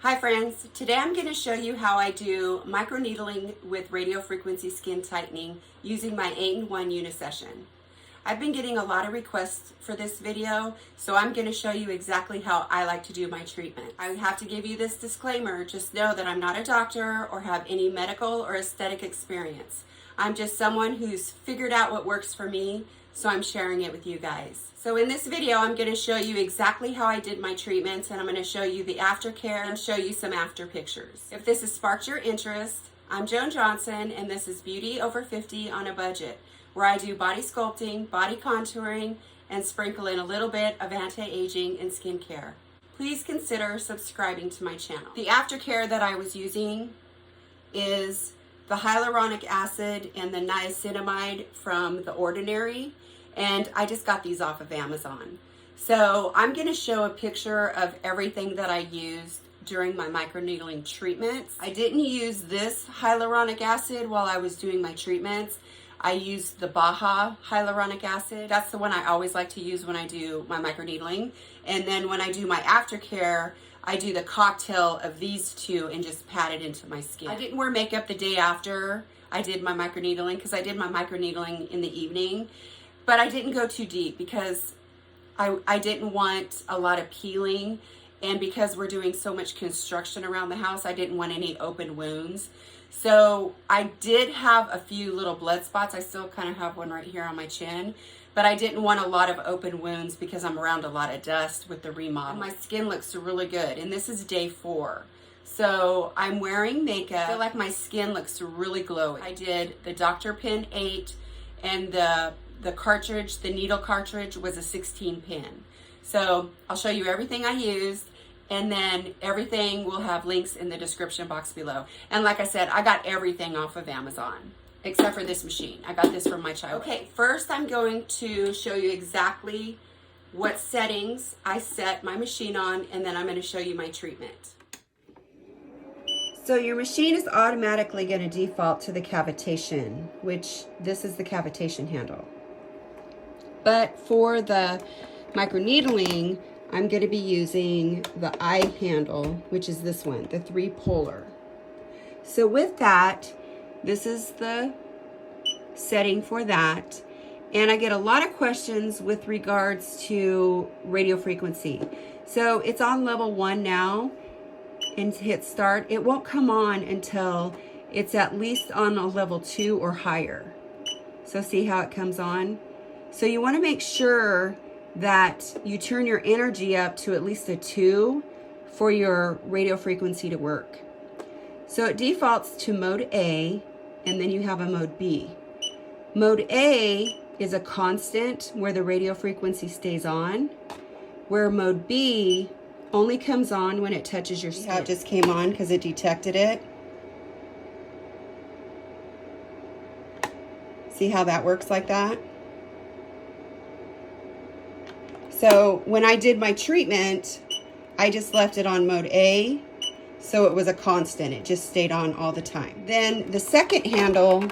Hi friends, today I'm going to show you how I do microneedling with radiofrequency skin tightening using my 8-in-1 Unisecton. I've been getting a lot of requests for this video, so I'm going to show you exactly how I like to do my treatment. I have to give you this disclaimer, just know that I'm not a doctor or have any medical or aesthetic experience. I'm just someone who's figured out what works for me, so I'm sharing it with you guys. So in this video, I'm going to show you exactly how I did my treatments, and I'm going to show you the aftercare and show you some after pictures. If this has sparked your interest, I'm Joan Johnson, and this is Beauty Over 50 on a Budget, where I do body sculpting, body contouring, and sprinkle in a little bit of anti-aging and skincare. Please consider subscribing to my channel. The aftercare that I was using is the hyaluronic acid and the niacinamide from The Ordinary, and I just got these off of Amazon. So I'm going to show a picture of everything that I used during my microneedling treatments. I didn't use this hyaluronic acid while I was doing my treatments. I used the Baja hyaluronic acid. That's the one I always like to use when I do my microneedling. And then when I do my aftercare, I do the cocktail of these two and just pat it into my skin. I didn't wear makeup the day after I did my microneedling because I did my microneedling in the evening, but I didn't go too deep because I didn't want a lot of peeling, and because we're doing so much construction around the house, I didn't want any open wounds. So I did have a few little blood spots. I still kind of have one right here on my chin, but I didn't want a lot of open wounds because I'm around a lot of dust with the remodel. My skin looks really good, and this is day 4. So I'm wearing makeup. I feel like my skin looks really glowy. I did the Dr. Pin 8, and the cartridge, the needle cartridge, was a 16 pin. So I'll show you everything I used, and then everything will have links in the description box below. And like I said, I got everything off of Amazon, except for this machine. I got this from MyChway. Okay, first I'm going to show you exactly what settings I set my machine on, and then I'm going to show you my treatment. So your machine is automatically going to default to the cavitation, which this is the cavitation handle. But for the microneedling, I'm going to be using the eye handle, which is this one, the 3-polar. So with that, this is the setting for that. And I get a lot of questions with regards to radio frequency. So it's on level 1 now, and to hit start, it won't come on until it's at least on a level 2 or higher. So see how it comes on? So you want to make sure that you turn your energy up to at least a 2 for your radio frequency to work. So it defaults to mode A, and then you have a mode B. Mode A is a constant where the radio frequency stays on, where mode B only comes on when it touches your skin. How it just came on because it detected it. See how that works like that? So when I did my treatment, I just left it on mode A, so it was a constant. It just stayed on all the time. Then the second handle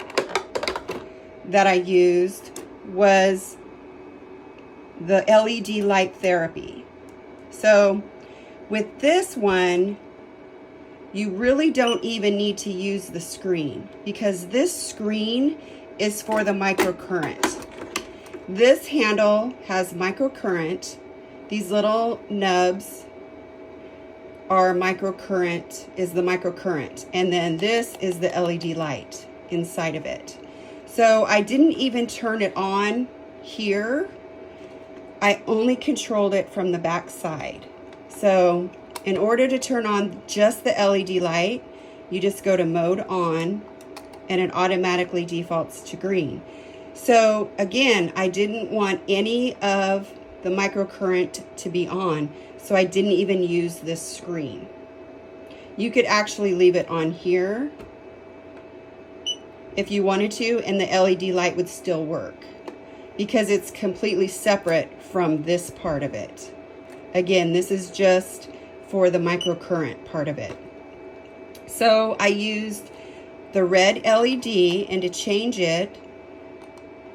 that I used was the LED light therapy. So with this one, you really don't even need to use the screen, because this screen is for the microcurrent. This handle has microcurrent. These little nubs are microcurrent, is the microcurrent. And then this is the LED light inside of it. So I didn't even turn it on here. I only controlled it from the back side. So in order to turn on just the LED light, you just go to mode on, and it automatically defaults to green. So again, I didn't want any of the microcurrent to be on, so I didn't even use this screen. You could actually leave it on here if you wanted to, and the LED light would still work because it's completely separate from this part of it. Again, this is just for the microcurrent part of it. So I used the red LED, and to change it,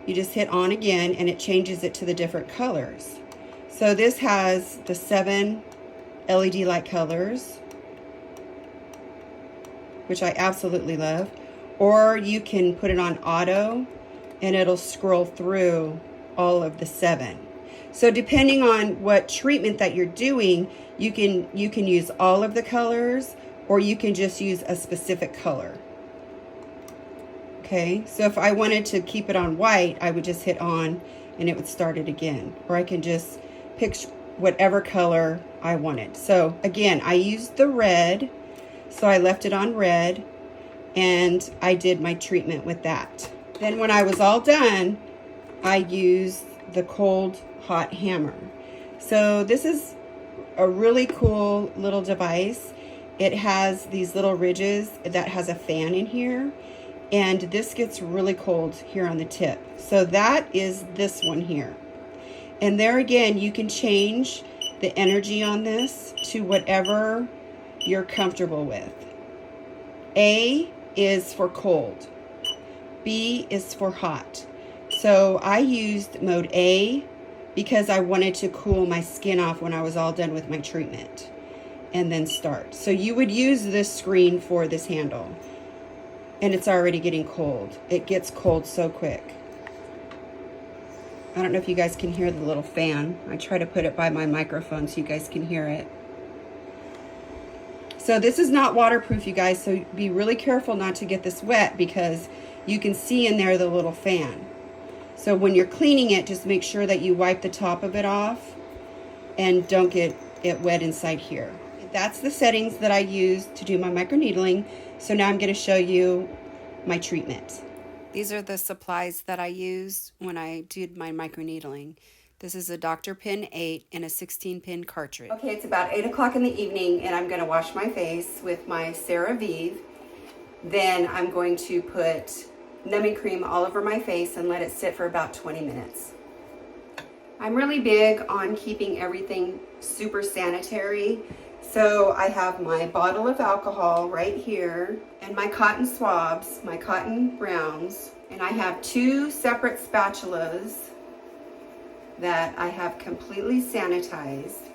you just hit on again, and it changes it to the different colors. So this has the 7 LED light colors. which I absolutely love, or you can put it on auto and it'll scroll through all of the 7. So depending on what treatment that you're doing, you can use all of the colors, or you can just use a specific color. Okay, so if I wanted to keep it on white, I would just hit on and it would start it again. Or I can just pick whatever color I wanted. So again, I used the red, so I left it on red, and I did my treatment with that. Then when I was all done, I used the cold hot hammer. So this is a really cool little device. It has these little ridges that has a fan in here, and this gets really cold here on the tip. So that is this one here. And there again, you can change the energy on this to whatever you're comfortable with. A is for cold. B is for hot. So I used mode A because I wanted to cool my skin off when I was all done with my treatment, and then start. So you would use this screen for this handle, and it's already getting cold. It gets cold so quick. I don't know if you guys can hear the little fan. I try to put it by my microphone so you guys can hear it. So this is not waterproof, you guys, so be really careful not to get this wet, because you can see in there the little fan. So when you're cleaning it, just make sure that you wipe the top of it off and don't get it wet inside here. That's the settings that I use to do my microneedling. So now I'm going to show you my treatment. These are the supplies that I use when I did my microneedling. This is a Dr. Pin 8 and a 16-pin cartridge. Okay, it's about 8 o'clock in the evening, and I'm going to wash my face with my CeraVe. Then I'm going to put numbing cream all over my face and let it sit for about 20 minutes. I'm really big on keeping everything super sanitary. So I have my bottle of alcohol right here, and my cotton swabs, my cotton rounds, and I have 2 separate spatulas that I have completely sanitized.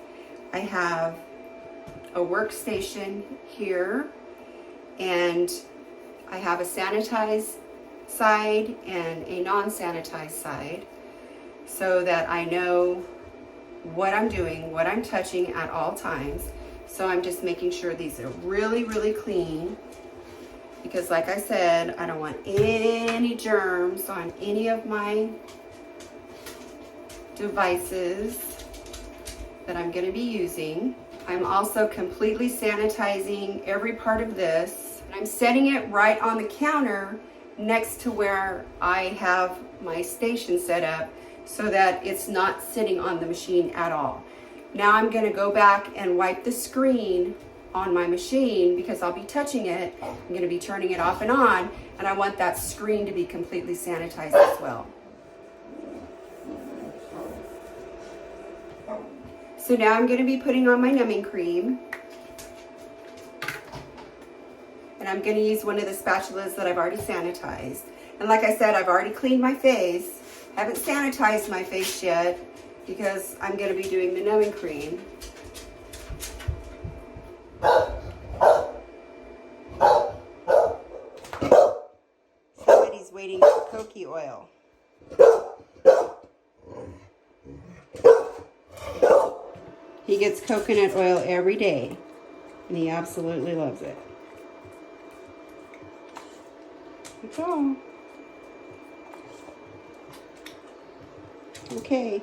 I have a workstation here, and I have a sanitized side and a non-sanitized side, so that I know what I'm doing, what I'm touching at all times. So I'm just making sure these are really, really clean, because like I said, I don't want any germs on any of my devices that I'm going to be using. I'm also completely sanitizing every part of this. I'm setting it right on the counter next to where I have my station set up, so that it's not sitting on the machine at all. Now I'm going to go back and wipe the screen on my machine, because I'll be touching it. I'm going to be turning it off and on, and I want that screen to be completely sanitized as well. So now I'm going to be putting on my numbing cream, and I'm going to use one of the spatulas that I've already sanitized. And like I said, I've already cleaned my face. I haven't sanitized my face yet, because I'm going to be doing the numbing cream. Somebody's waiting for coconut oil. He gets coconut oil every day, and he absolutely loves it. That's all. Okay,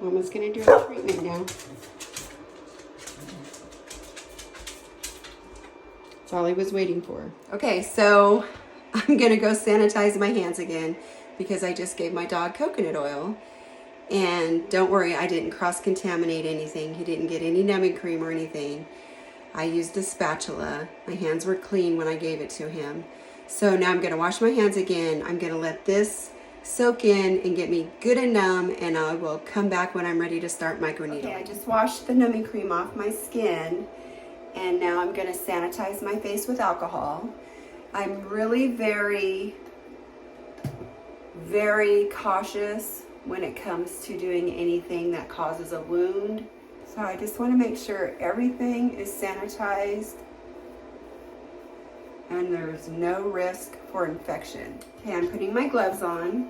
Mama's going to do her treatment now. That's all he was waiting for. Okay, so I'm going to go sanitize my hands again, because I just gave my dog coconut oil. And don't worry, I didn't cross-contaminate anything. He didn't get any numbing cream or anything. I used a spatula. My hands were clean when I gave it to him. So now I'm going to wash my hands again. I'm going to let this soak in and get me good and numb, and I will come back when I'm ready to start microneedling. Okay, I just washed the numbing cream off my skin, and now I'm going to sanitize my face with alcohol. I'm really very, very cautious when it comes to doing anything that causes a wound. So I just want to make sure everything is sanitized. and there's no risk for infection. Okay, I'm putting my gloves on.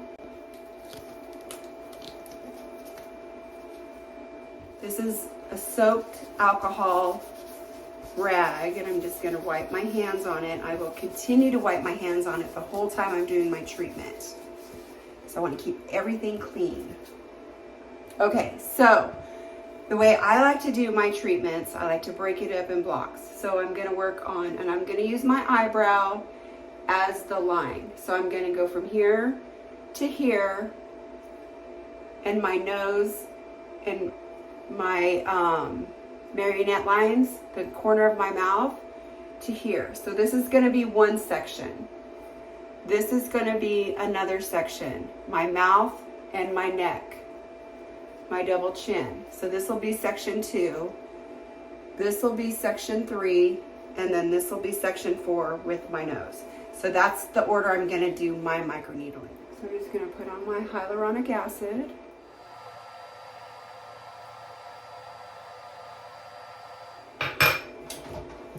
This is a soaked alcohol rag, and I'm just going to wipe my hands on it. I will continue to wipe my hands on it the whole time I'm doing my treatment. So I want to keep everything clean. Okay, so the way I like to do my treatments, I like to break it up in blocks. So I'm going to work on, and I'm going to use my eyebrow as the line. So I'm going to go from here to here, and my nose and my marionette lines, the corner of my mouth, to here. So this is going to be one section. This is going to be another section. My mouth and my neck, my double chin. So this will be section 2. This will be section 3, and then this will be section 4 with my nose. So that's the order I'm going to do my microneedling. So I'm just going to put on my hyaluronic acid.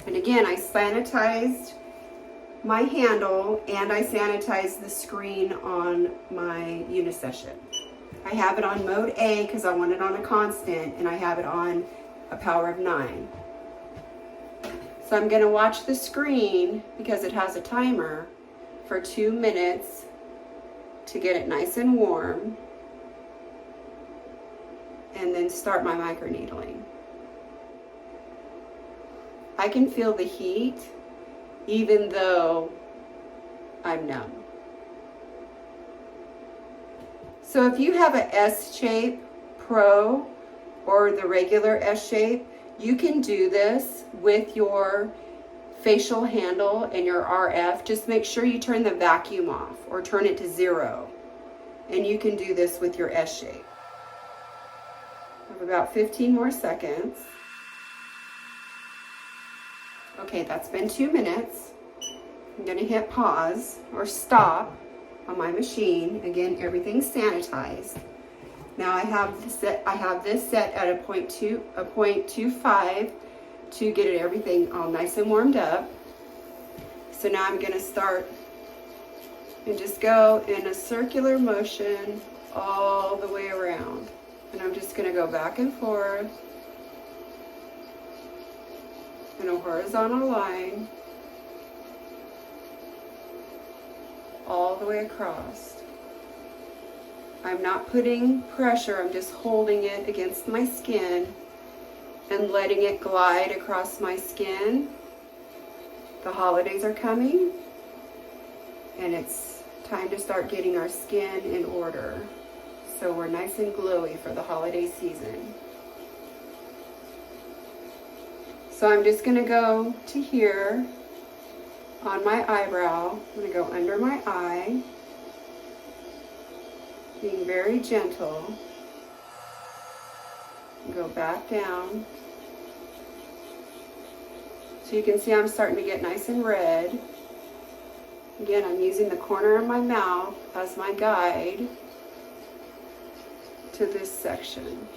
And again, I sanitized my handle and I sanitized the screen on my Unisecton. I have it on mode A because I want it on a constant, and I have it on a power of 9. So I'm going to watch the screen because it has a timer for 2 minutes to get it nice and warm, and then start my microneedling. I can feel the heat even though I'm numb. So if you have a S-shape Pro or the regular S-shape, you can do this with your facial handle and your RF. Just make sure you turn the vacuum off or turn it to 0. And you can do this with your S-shape. I have about 15 more seconds. Okay, that's been 2 minutes. I'm going to hit pause or stop on my machine. Again, everything's sanitized. Now I have this set at a 0.25 to get everything all nice and warmed up. So now I'm going to start and just go in a circular motion all the way around. And I'm just going to go back and forth in a horizontal line all the way across. I'm not putting pressure, I'm just holding it against my skin and letting it glide across my skin. The holidays are coming, and it's time to start getting our skin in order so we're nice and glowy for the holiday season. So I'm just going to go to here on my eyebrow. I'm going to go under my eye, being very gentle. And go back down. So you can see I'm starting to get nice and red. Again, I'm using the corner of my mouth as my guide to this section.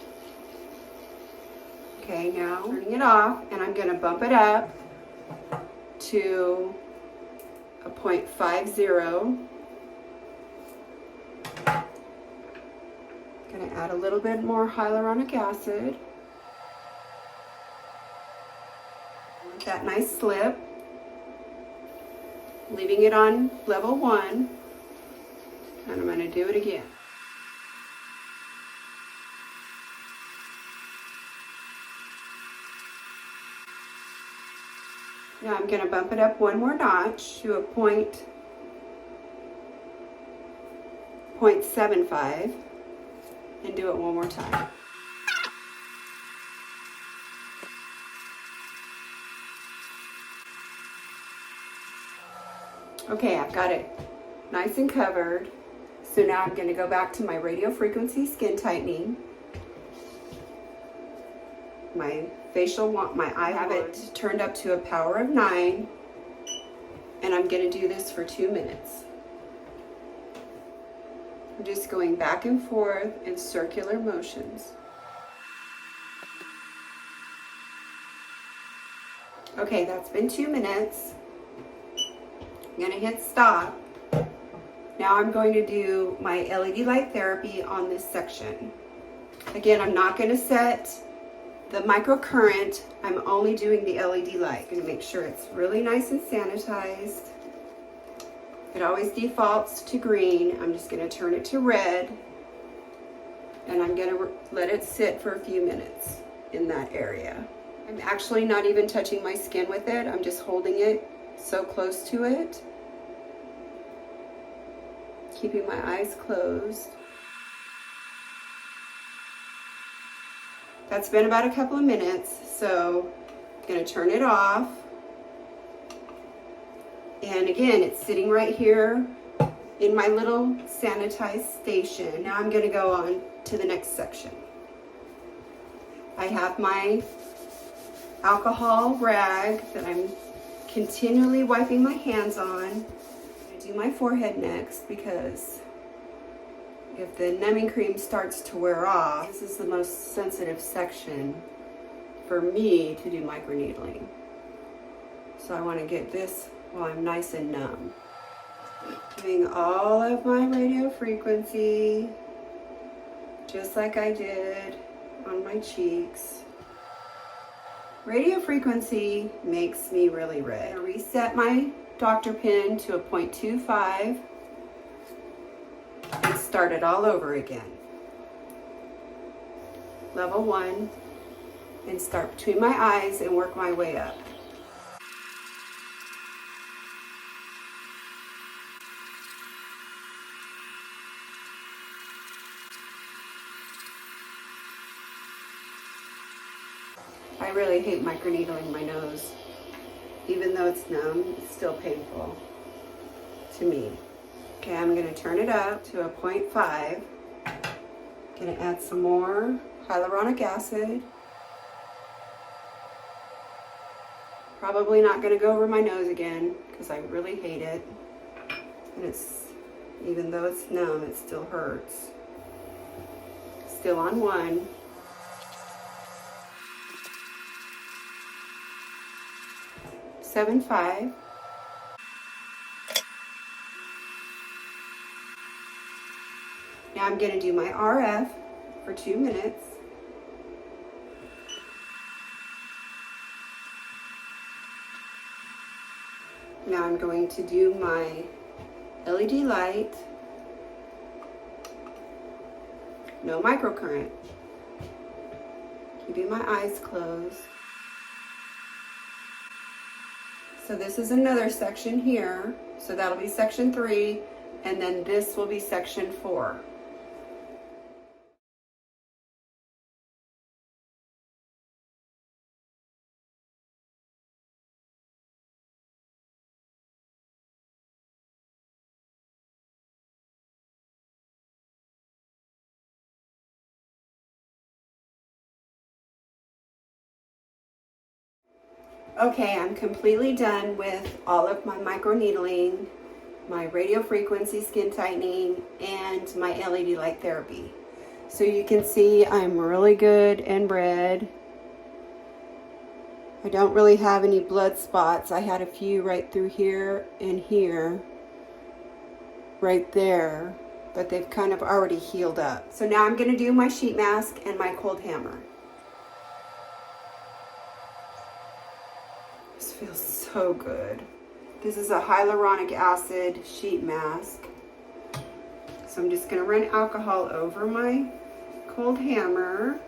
Okay, now turning it off, and I'm going to bump it up to a 0.50. Going to add a little bit more hyaluronic acid. With that nice slip. Leaving it on level 1. And I'm going to do it again. Now I'm going to bump it up one more notch to a 0.75 and do it one more time. Okay, I've got it nice and covered. So now I'm going to go back to my radio frequency skin tightening. My facial, I have it turned up to a power of 9, and I'm going to do this for 2 minutes. I'm just going back and forth in circular motions. Okay, that's been 2 minutes. I'm going to hit stop. Now I'm going to do my LED light therapy on this section. Again, I'm not going to set the microcurrent. I'm only doing the LED light. I'm going to make sure it's really nice and sanitized. It always defaults to green. I'm just going to turn it to red. And I'm going to let it sit for a few minutes in that area. I'm actually not even touching my skin with it. I'm just holding it so close to it, keeping my eyes closed. That's been about a couple of minutes, so I'm going to turn it off. And again, it's sitting right here in my little sanitized station. Now I'm going to go on to the next section. I have my alcohol rag that I'm continually wiping my hands on. I'm going to do my forehead next because if the numbing cream starts to wear off, this is the most sensitive section for me to do microneedling. So I want to get this while I'm nice and numb. Doing all of my radio frequency, just like I did on my cheeks. Radio frequency makes me really red. I'm going to reset my doctor pin to a 0.25 and start it all over again. Level 1, and start between my eyes and work my way up. I really hate microneedling my nose. Even though it's numb, it's still painful to me. Okay, I'm going to turn it up to a 0.5. Going to add some more hyaluronic acid. Probably not going to go over my nose again because I really hate it. And even though it's numb, it still hurts. Still on 1. Seven 5. Now I'm going to do my RF for 2 minutes. Now I'm going to do my LED light. No microcurrent. Keeping my eyes closed. So this is another section here. So that'll be section 3, and then this will be section 4. Okay, I'm completely done with all of my microneedling, my radio frequency skin tightening, and my LED light therapy. So you can see I'm really good and red. I don't really have any blood spots. I had a few right through here and here, right there, but they've kind of already healed up. So now I'm going to do my sheet mask and my cold hammer. This feels so good. This is a hyaluronic acid sheet mask. So I'm just going to run alcohol over my cold hammer.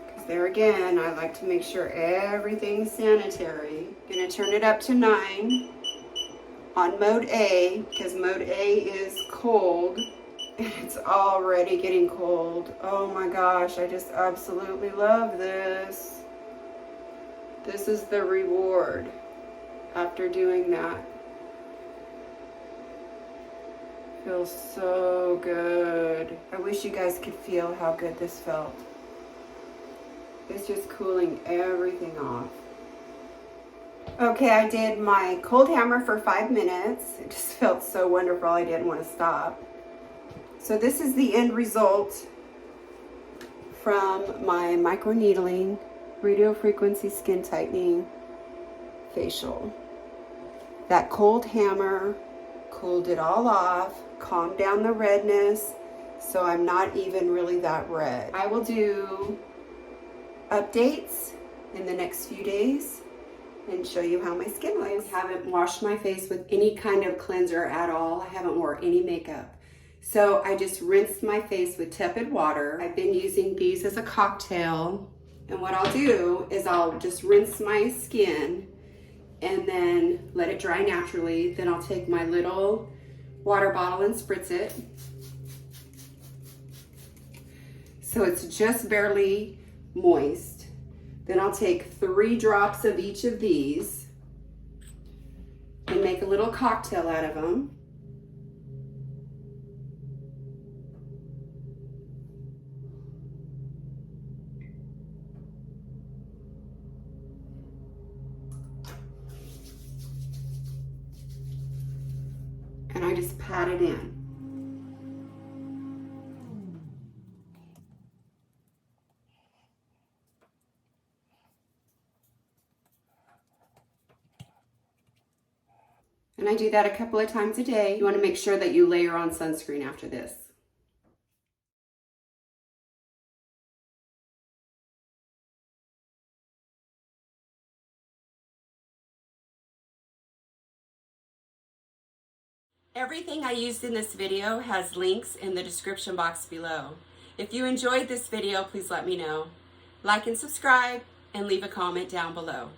Because there again, I like to make sure everything's sanitary. I'm going to turn it up to 9 on mode A, because mode A is cold. And it's already getting cold. Oh my gosh, I just absolutely love this. This is the reward after doing that. Feels so good. I wish you guys could feel how good this felt. It's just cooling everything off. Okay, I did my cold hammer for 5 minutes. It just felt so wonderful, I didn't want to stop. So this is the end result from my microneedling, radio frequency skin tightening facial. That cold hammer cooled it all off, calmed down the redness, so I'm not even really that red. I will do updates in the next few days and show you how my skin looks. I haven't washed my face with any kind of cleanser at all. I haven't worn any makeup. So I just rinsed my face with tepid water. I've been using these as a cocktail. And what I'll do is I'll just rinse my skin and then let it dry naturally. Then I'll take my little water bottle and spritz it. So it's just barely moist. Then I'll take 3 drops of each of these and make a little cocktail out of them. And I just pat it in. And I do that a couple of times a day. You want to make sure that you layer on sunscreen after this. Everything I used in this video has links in the description box below. If you enjoyed this video, please let me know. Like and subscribe and leave a comment down below.